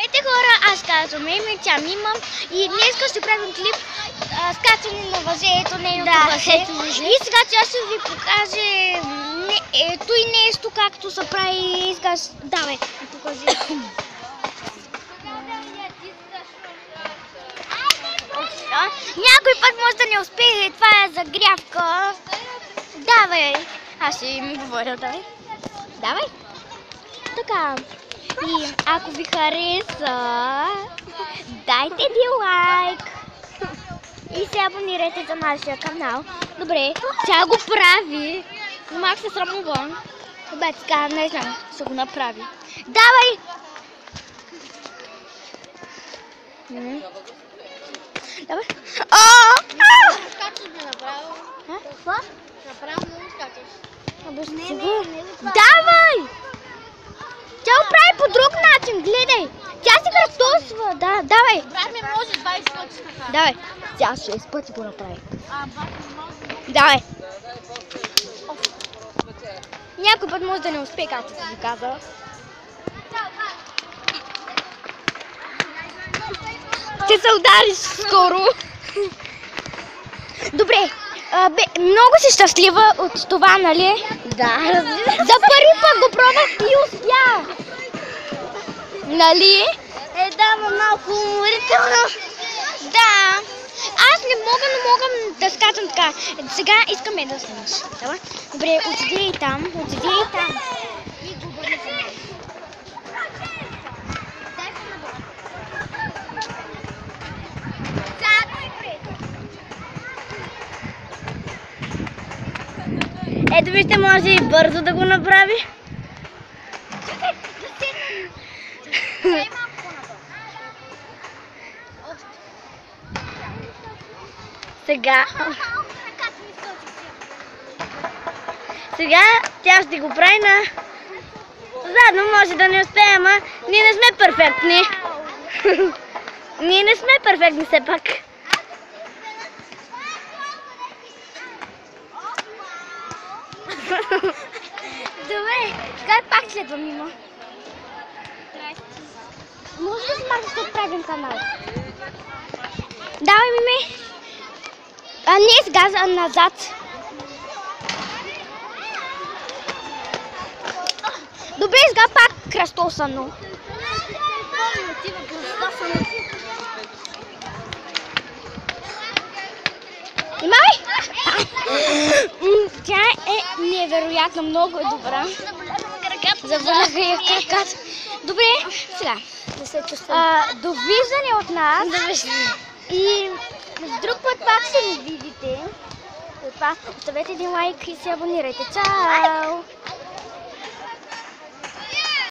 Здравейте хора, аз казвам Еми, тя Мима и днес ще правим клип скачане на въжето, нейното въже. И сега тя ще ви покаже той нещо, както се прави. Давай, покажи. Някой път може да не успее, това е загрявка. Давай, аз ще ми говоря, давай. Давай. Така. И ако ви хареса, дайте ви лайк и се абонирайте за нашия канал. Добре, тя го прави. Мак се срамува. Обе, така, не знам, ще го направи. Давай! Давай. Скачаш ми направо. Какво? Направо много скачаш. Давай! Тя го прави по друг начин, гледай! Тя си кръстосва, да, давай! Брат ми може 20 пъти така. Давай! Тя 6 пъти го направи. Брат ми може. Давай! Някой път може да не успее, както си ви казала. Ще се удариш скоро. Добре, много си щастлива от това, нали? Да, разбира се. За първи път го пробвах и успя. Нали? Да, но малко уморително. Да. Аз не мога да скачам така. Сега искаме да снимаш. Добре, отиди и там. Отиди и там. И го бъде за мен. Ето вижте, може и бързо да го направи. Чакай, да седна. Сега тя ще го прави на... Задно може да не успеем, а ние не сме перфектни. Ние не сме перфектни все пак. Добре, сега пак следва Мима. Може да смахнеш да правим канал? Давай, Мими. Не сега, назад. Добре, сега пак кръстосано. Имай! Тя е невероятно, много е добра. Заболяха я краката. Добре, сега. Довиждане от нас. И друг път пак ще ни видите. Оставете един лайк и се абонирайте. Чао!